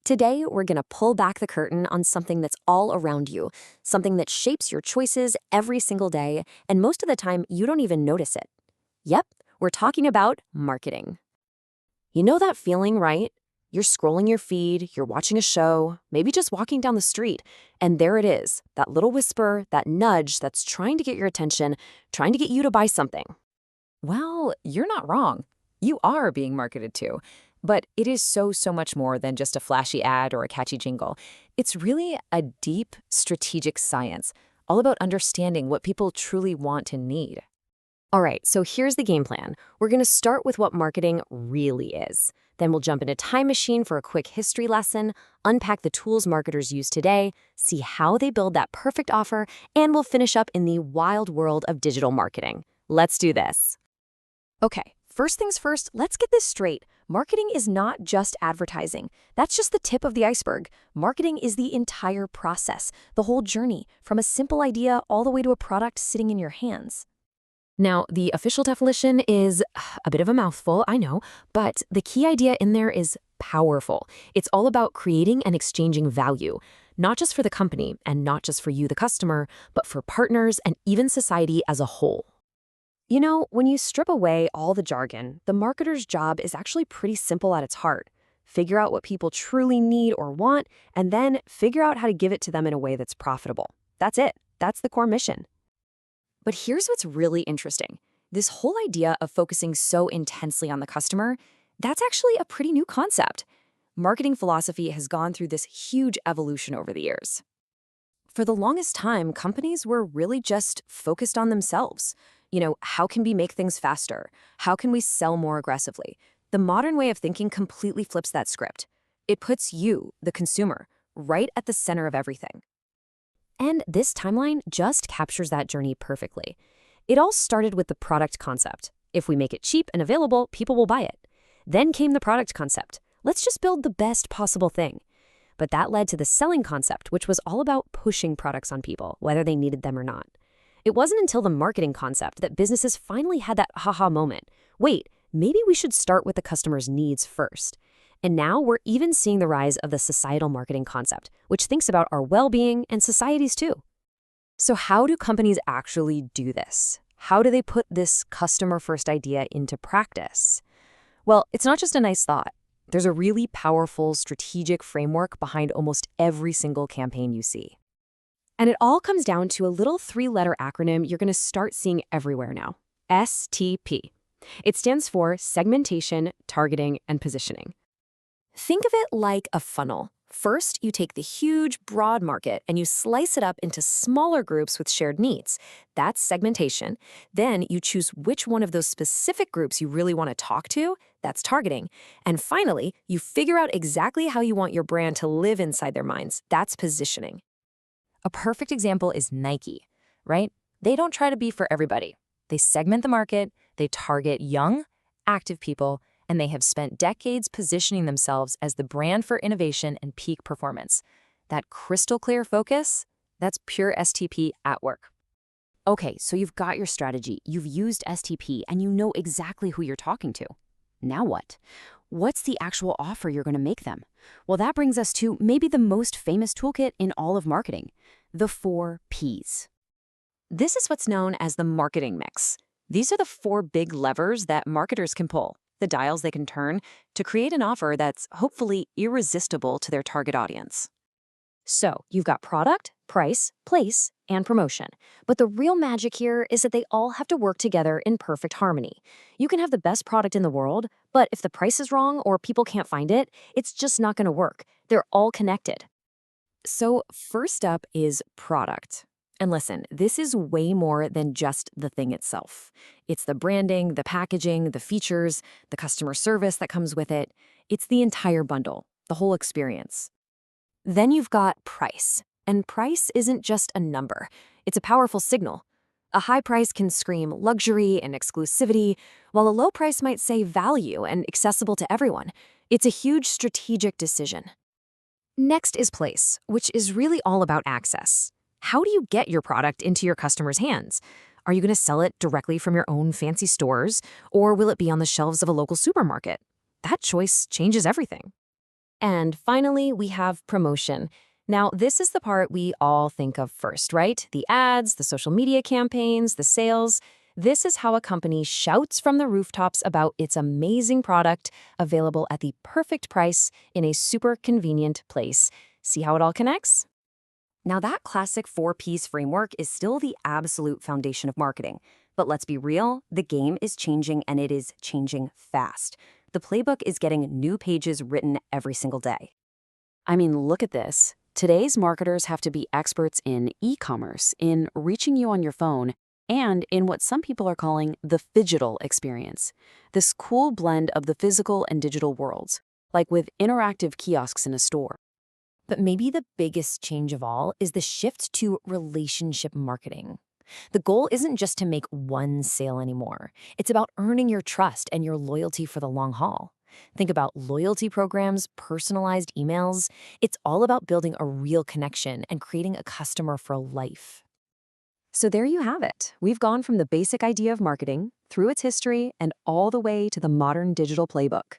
Today, we're going to pull back the curtain on something that's all around you, something that shapes your choices every single day, and most of the time, you don't even notice it. Yep, we're talking about marketing. You know that feeling, right? You're scrolling your feed, you're watching a show, maybe just walking down the street, and there it is, that little whisper, that nudge that's trying to get your attention, trying to get you to buy something. Well, you're not wrong. You are being marketed to. But it is so much more than just a flashy ad or a catchy jingle. It's really a deep strategic science, all about understanding what people truly want and need. All right, so here's the game plan. We're going to start with what marketing really is. Then we'll jump into Time Machine for a quick history lesson, unpack the tools marketers use today, see how they build that perfect offer, and we'll finish up in the wild world of digital marketing. Let's do this. Okay, first things first, let's get this straight. Marketing is not just advertising. That's just the tip of the iceberg. Marketing is the entire process, the whole journey, from a simple idea all the way to a product sitting in your hands. Now, the official definition is a bit of a mouthful, I know, but the key idea in there is powerful. It's all about creating and exchanging value, not just for the company and not just for you, the customer, but for partners and even society as a whole. You know, when you strip away all the jargon, the marketer's job is actually pretty simple at its heart. Figure out what people truly need or want, and then figure out how to give it to them in a way that's profitable. That's it. That's the core mission. But here's what's really interesting. This whole idea of focusing so intensely on the customer, that's actually a pretty new concept. Marketing philosophy has gone through this huge evolution over the years. For the longest time, companies were really just focused on themselves. How can we make things faster? How can we sell more aggressively? The modern way of thinking completely flips that script. It puts you, the consumer, right at the center of everything. And this timeline just captures that journey perfectly. It all started with the product concept. If we make it cheap and available, people will buy it. Then came the product concept. Let's just build the best possible thing. But that led to the selling concept, which was all about pushing products on people, whether they needed them or not. It wasn't until the marketing concept that businesses finally had that haha moment. Wait, maybe we should start with the customer's needs first. And now we're even seeing the rise of the societal marketing concept, which thinks about our well-being and societies too. So how do companies actually do this? How do they put this customer-first idea into practice? Well, it's not just a nice thought. There's a really powerful strategic framework behind almost every single campaign you see. And it all comes down to a little 3-letter acronym you're going to start seeing everywhere now. STP. It stands for segmentation, targeting, and positioning. Think of it like a funnel. First, you take the huge, broad market and you slice it up into smaller groups with shared needs. That's segmentation. Then you choose which one of those specific groups you really want to talk to. That's targeting. And finally, you figure out exactly how you want your brand to live inside their minds. That's positioning. A perfect example is Nike, right? They don't try to be for everybody. They segment the market, they target young, active people, and they have spent decades positioning themselves as the brand for innovation and peak performance. That crystal clear focus, that's pure STP at work. Okay, so you've got your strategy, you've used STP, and you know exactly who you're talking to. Now what? What's the actual offer you're going to make them? Well, that brings us to maybe the most famous toolkit in all of marketing, the 4 Ps. This is what's known as the marketing mix. These are the 4 big levers that marketers can pull, the dials they can turn to create an offer that's hopefully irresistible to their target audience. So you've got product, price, place, and promotion. But the real magic here is that they all have to work together in perfect harmony. You can have the best product in the world, but if the price is wrong or people can't find it, it's just not going to work. They're all connected. So first up is product. And listen, this is way more than just the thing itself. It's the branding, the packaging, the features, the customer service that comes with it. It's the entire bundle, the whole experience. Then you've got price. And price isn't just a number. It's a powerful signal. A high price can scream luxury and exclusivity, while a low price might say value and accessible to everyone. It's a huge strategic decision. Next is place, which is really all about access. How do you get your product into your customers' hands? Are you going to sell it directly from your own fancy stores, or will it be on the shelves of a local supermarket? That choice changes everything. And finally, we have promotion. Now, this is the part we all think of first, right? The ads, the social media campaigns, the sales. This is how a company shouts from the rooftops about its amazing product, available at the perfect price in a super convenient place. See how it all connects? Now, that classic four-piece framework is still the absolute foundation of marketing. But let's be real, the game is changing and it is changing fast. The playbook is getting new pages written every single day. I mean, look at this. Today's marketers have to be experts in e-commerce, in reaching you on your phone, and in what some people are calling the phygital experience. This cool blend of the physical and digital worlds, like with interactive kiosks in a store. But maybe the biggest change of all is the shift to relationship marketing. The goal isn't just to make one sale anymore. It's about earning your trust and your loyalty for the long haul. Think about loyalty programs, personalized emails. It's all about building a real connection and creating a customer for life. So there you have it. We've gone from the basic idea of marketing, through its history, and all the way to the modern digital playbook.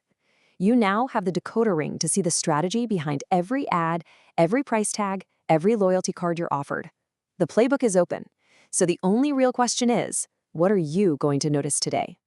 You now have the decoder ring to see the strategy behind every ad, every price tag, every loyalty card you're offered. The playbook is open. So the only real question is, what are you going to notice today?